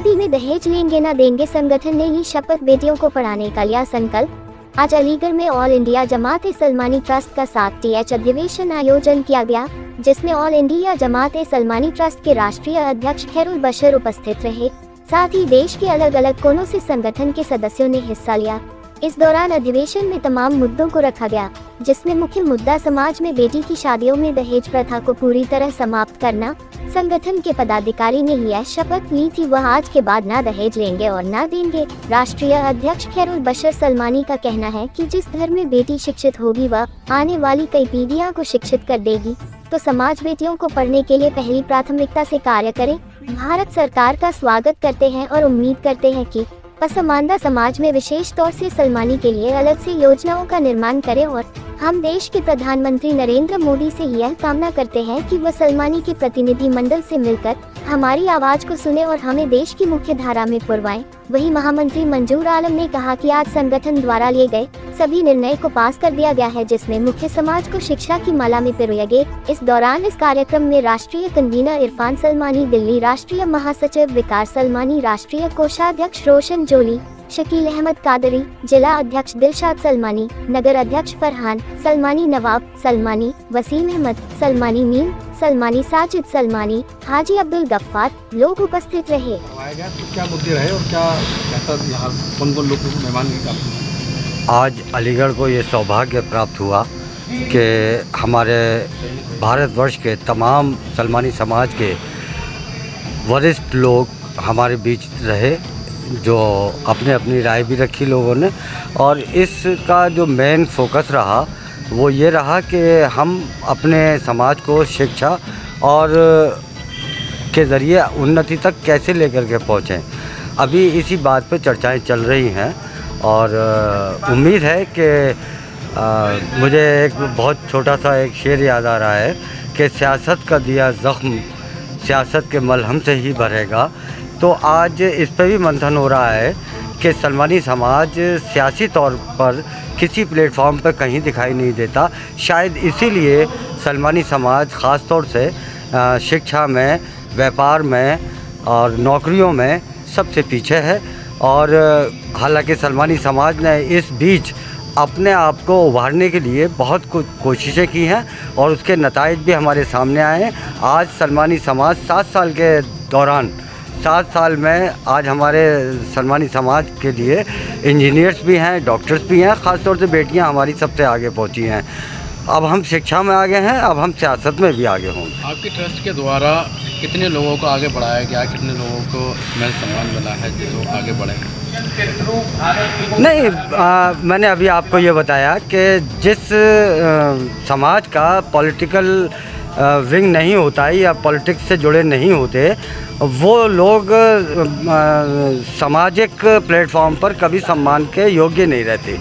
शादी में दहेज लेंगे ना देंगे, संगठन ने ली शपथ, बेटियों को पढ़ाने का लिया संकल्प। आज अलीगढ़ में ऑल इंडिया जमात ए सलमानी ट्रस्ट का 7th अधिवेशन आयोजन किया गया, जिसमें ऑल इंडिया जमात ए सलमानी ट्रस्ट के राष्ट्रीय अध्यक्ष खैरुल बशर उपस्थित रहे। साथ ही देश के अलग अलग कोनों से संगठन के सदस्यों ने हिस्सा लिया। इस दौरान अधिवेशन में तमाम मुद्दों को रखा गया, जिसमें मुख्य मुद्दा समाज में बेटी की शादियों में दहेज प्रथा को पूरी तरह समाप्त करना। संगठन के पदाधिकारी ने यह शपथ ली थी, वह आज के बाद ना दहेज लेंगे और ना देंगे। राष्ट्रीय अध्यक्ष खैरुल बशर सलमानी का कहना है कि जिस घर में बेटी शिक्षित होगी वह आने वाली कई पीढ़ियों को शिक्षित कर देगी, तो समाज बेटियों को पढ़ने के लिए पहली प्राथमिकता से कार्य करे। भारत सरकार का स्वागत करते हैं और उम्मीद करते हैं कि पसमानदा समाज में विशेष तौर से सलमानी के लिए अलग से योजनाओं का निर्माण करें, और हम देश के प्रधानमंत्री नरेंद्र मोदी से यह कामना करते हैं कि वह सलमानी के प्रतिनिधि मंडल से मिलकर हमारी आवाज को सुने और हमें देश की मुख्य धारा में पुरवाएं। वहीं महामंत्री मंजूर आलम ने कहा कि आज संगठन द्वारा लिए गए सभी निर्णय को पास कर दिया गया है, जिसमें मुख्य समाज को शिक्षा की माला में पिरोया गया। इस दौरान इस कार्यक्रम में राष्ट्रीय कन्वीनर इरफान सलमानी, दिल्ली राष्ट्रीय महासचिव विकास सलमानी, राष्ट्रीय कोषाध्यक्ष रोशन जोली, शकील अहमद कादरी, जिला अध्यक्ष दिलशाद सलमानी, नगर अध्यक्ष फरहान सलमानी, नवाब सलमानी, वसीम अहमद सलमानी, मीम सलमानी, साजिद सलमानी, हाजी अब्दुल गफ्फार लोग उपस्थित रहे। तो क्या मुद्दे रहे और क्या यहाँ कौन-कौन लोग मेहमान के काम? आज अलीगढ़ को ये सौभाग्य प्राप्त हुआ कि हमारे भारतवर्ष के तमाम सलमानी समाज के वरिष्ठ लोग हमारे बीच रहे, जो अपने अपनी राय भी रखी लोगों ने। और इसका जो मेन फोकस रहा वो ये रहा कि हम अपने समाज को शिक्षा और के ज़रिए उन्नति तक कैसे लेकर के पहुँचें। अभी इसी बात पे चर्चाएं चल रही हैं और उम्मीद है कि मुझे एक बहुत छोटा सा एक शेर याद आ रहा है कि सियासत का दिया ज़ख्म सियासत के मलहम से ही भरेगा। तो आज इस पर भी मंथन हो रहा है कि सलमानी समाज सियासी तौर पर किसी प्लेटफॉर्म पर कहीं दिखाई नहीं देता। शायद इसीलिए सलमानी समाज ख़ास तौर से शिक्षा में, व्यापार में और नौकरियों में सबसे पीछे है। और हालांकि सलमानी समाज ने इस बीच अपने आप को उभारने के लिए बहुत कुछ कोशिशें की हैं और उसके नताइज भी हमारे सामने आए हैं। आज सलमानी समाज 7 साल के दौरान 7 साल में आज हमारे सलमानी समाज के लिए इंजीनियर्स भी हैं, डॉक्टर्स भी हैं। ख़ास तौर से बेटियां हमारी सबसे आगे पहुंची हैं। अब हम शिक्षा में आगे हैं, अब हम सियासत में भी आगे होंगे। आपके ट्रस्ट के द्वारा कितने लोगों को आगे बढ़ाया गया, कितने लोगों को मैं सम्मान मिला है जो आगे बढ़े? नहीं, मैंने अभी आपको ये बताया कि जिस समाज का पॉलिटिकल विंग नहीं होता है या पॉलिटिक्स से जुड़े नहीं होते, वो लोग सामाजिक प्लेटफॉर्म पर कभी सम्मान के योग्य नहीं रहते।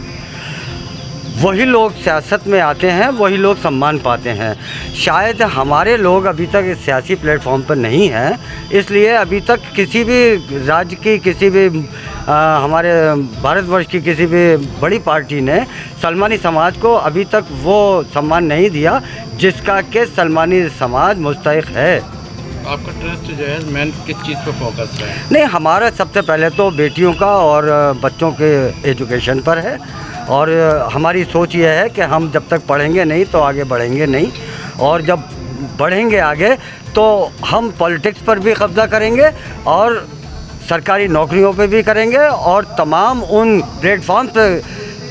वही लोग सियासत में आते हैं, वही लोग सम्मान पाते हैं। शायद हमारे लोग अभी तक इस सियासी प्लेटफॉर्म पर नहीं हैं, इसलिए अभी तक किसी भी राज्य की, किसी भी हमारे भारतवर्ष की किसी भी बड़ी पार्टी ने सलमानी समाज को अभी तक वो सम्मान नहीं दिया जिसका कि सलमानी समाज मुस्तहिक है। आपका ट्रस्ट जो है मेन किस चीज़ पर फोकस है? नहीं, हमारा सबसे पहले तो बेटियों का और बच्चों के एजुकेशन पर है। और हमारी सोच ये है कि हम जब तक पढ़ेंगे नहीं तो आगे बढ़ेंगे नहीं, और जब बढ़ेंगे आगे तो हम पॉलिटिक्स पर भी कब्ज़ा करेंगे और सरकारी नौकरियों पे भी करेंगे और तमाम उन प्लेटफॉर्म पे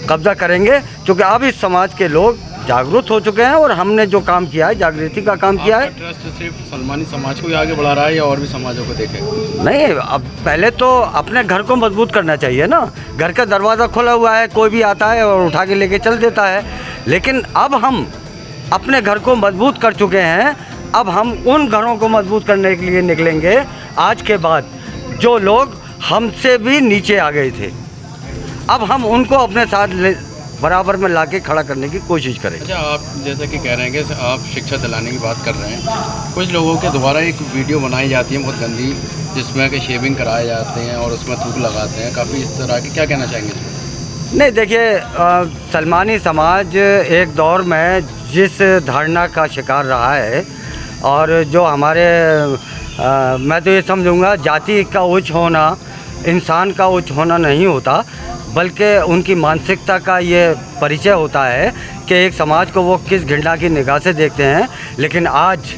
कब्ज़ा करेंगे, क्योंकि अब इस समाज के लोग जागरूक हो चुके हैं और हमने जो काम किया है, जागृति का काम किया है। ट्रस्ट सिर्फ सलमानी समाज को ही आगे बढ़ा रहा है या और भी समाजों को देखेगा? नहीं, अब पहले तो अपने घर को मजबूत करना चाहिए ना। घर का दरवाज़ा खुला हुआ है, कोई भी आता है और उठा के लेके चल देता है। लेकिन अब हम अपने घर को मजबूत कर चुके हैं, अब हम उन घरों को मजबूत करने के लिए निकलेंगे आज के बाद जो लोग हमसे भी नीचे आ गए थे। अब हम उनको अपने साथ बराबर में लाके खड़ा करने की कोशिश करें। अच्छा, आप जैसे कि कह रहे हैं कि आप शिक्षा दिलाने की बात कर रहे हैं, कुछ लोगों के द्वारा एक वीडियो बनाई जाती है बहुत गंदी, जिसमें कि शेविंग कराए जाते हैं और उसमें थूक लगाते हैं, काफ़ी इस तरह की, क्या कहना चाहेंगे इसमें? नहीं, देखिए, सलमानी समाज एक दौर में जिस धारणा का शिकार रहा है और जो हमारे मैं तो ये समझूंगा जाति का उच्च होना इंसान का उच्च होना नहीं होता, बल्कि उनकी मानसिकता का ये परिचय होता है कि एक समाज को वो किस घृणा की निगाह से देखते हैं। लेकिन आज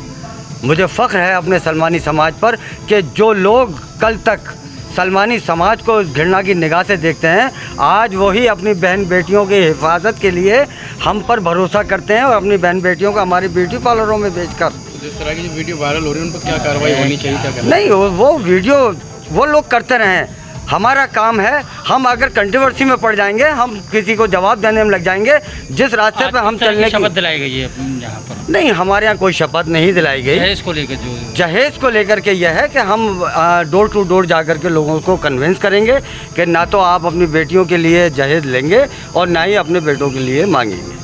मुझे फ़ख्र है अपने सलमानी समाज पर कि जो लोग कल तक सलमानी समाज को घृणा की निगाह से देखते हैं, आज वही अपनी बहन बेटियों की हिफाजत के लिए हम पर भरोसा करते हैं और अपनी बहन बेटियों को हमारी ब्यूटी पार्लरों में बेचकर। तो जिस तरह की जो वीडियो वायरल हो रही है उन पर क्या कार्रवाई होनी चाहिए, क्या करना? नहीं, वो वीडियो वो लोग करते रहें, हमारा काम है। हम अगर कंट्रोवर्सी में पड़ जाएंगे, हम किसी को जवाब देने में लग जाएंगे। जिस रास्ते पे हम चलने की शपथ दिलाई गई है यहाँ पर? नहीं, हमारे यहाँ कोई शपथ नहीं दिलाई गई। जहेज को लेकर के यह है कि हम डोर टू डोर जाकर के लोगों को कन्विंस करेंगे कि ना तो आप अपनी बेटियों के लिए जहेज लेंगे और ना ही अपने बेटों के लिए मांगेंगे।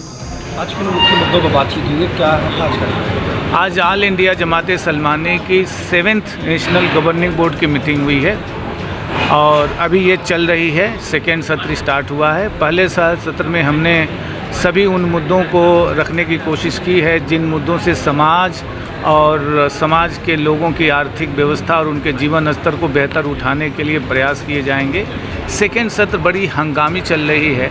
आज के मुख्य मुद्दों पर बातचीत हुई है, क्या आज करेंगे? आज ऑल इंडिया जमात सलमानी की 7th नेशनल गवर्निंग बोर्ड की मीटिंग हुई है और अभी ये चल रही है। सेकेंड सत्र स्टार्ट हुआ है। पहले सत्र में हमने सभी उन मुद्दों को रखने की कोशिश की है जिन मुद्दों से समाज और समाज के लोगों की आर्थिक व्यवस्था और उनके जीवन स्तर को बेहतर उठाने के लिए प्रयास किए जाएंगे। सेकेंड सत्र बड़ी हंगामी चल रही है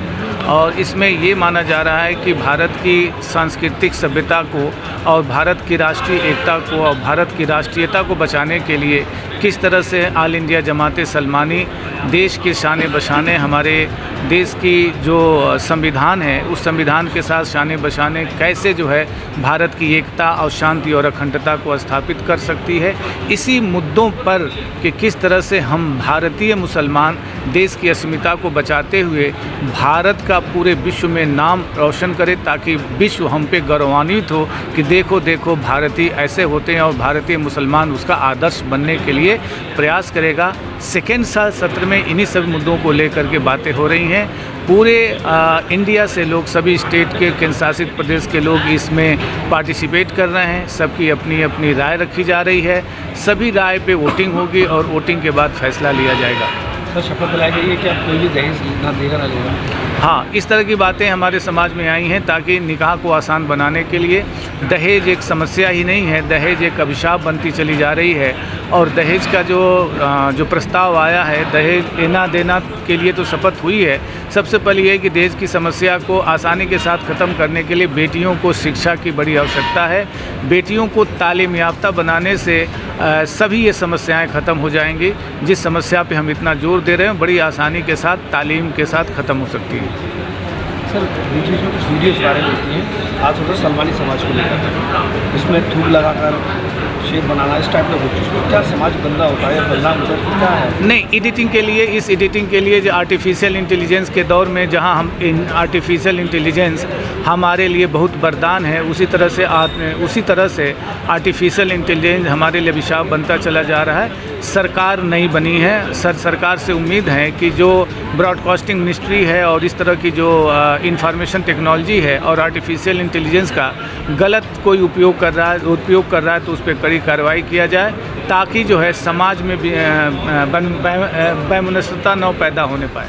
और इसमें ये माना जा रहा है कि भारत की सांस्कृतिक सभ्यता को और भारत की राष्ट्रीय एकता को और भारत की राष्ट्रीयता को बचाने के लिए किस तरह से ऑल इंडिया जमात सलमानी देश के शान बशाने, हमारे देश की जो संविधान है उस संविधान के साथ शान बशाने कैसे जो है भारत की एकता और शांति और अखंडता को स्थापित कर सकती है। इसी मुद्दों पर कि किस तरह से हम भारतीय मुसलमान देश की अस्मिता को बचाते हुए भारत का पूरे विश्व में नाम रोशन करे, ताकि विश्व हम पे गौरवान्वित हो कि देखो देखो भारतीय ऐसे होते हैं और भारतीय मुसलमान उसका आदर्श बनने के लिए प्रयास करेगा। सेकेंड सत्र में इन्हीं सब मुद्दों को लेकर के बातें हो रही हैं। पूरे इंडिया से लोग, सभी स्टेट के केंद्र शासित प्रदेश के लोग इसमें पार्टिसिपेट कर रहे हैं। सबकी अपनी अपनी राय रखी जा रही है। सभी राय पे वोटिंग होगी और वोटिंग के बाद फैसला लिया जाएगा। सर, शपथ दिलाई गई है कि आप कोई भी दहेज ना देगा ना लेगा? हाँ, इस तरह की बातें हमारे समाज में आई हैं ताकि निकाह को आसान बनाने के लिए। दहेज एक समस्या ही नहीं है, दहेज एक अभिशाप बनती चली जा रही है और दहेज का जो प्रस्ताव आया है, दहेज लेना देना के लिए तो शपथ हुई है। सबसे पहले ये कि दहेज की समस्या को आसानी के साथ ख़त्म करने के लिए बेटियों को शिक्षा की बड़ी आवश्यकता है। बेटियों को तालीम याफ्ता बनाने से सभी ये समस्याएं ख़त्म हो जाएंगी। जिस समस्या पे हम इतना जोर दे रहे हैं बड़ी आसानी के साथ तालीम के साथ ख़त्म हो सकती है। सर, बीच बीच में कुछ वीडियोस वायरल होती हैं आज होता है सलमानी समाज को लेकर, इसमें थूक लगाकर शेप बनाना, इस टाइप का कुछ, क्या समाज गंदा होता है या बदनाम होता है, क्या है? नहीं, एडिटिंग के लिए, इस एडिटिंग के लिए जो आर्टिफिशियल इंटेलिजेंस के दौर में जहां हम आर्टिफिशियल इंटेलिजेंस हमारे लिए बहुत वरदान है, उसी तरह से आर्टिफिशियल इंटेलिजेंस हमारे लिए अभिशाप बनता चला जा रहा है। सरकार नहीं बनी है। सरकार से उम्मीद है कि जो ब्रॉडकास्टिंग मिनिस्ट्री है और इस तरह की जो इंफॉर्मेशन टेक्नोलॉजी है और आर्टिफिशियल इंटेलिजेंस का गलत कोई उपयोग कर रहा है तो उस पर कड़ी कार्रवाई किया जाए, ताकि जो है समाज में वैमनस्यता न पैदा होने पाए।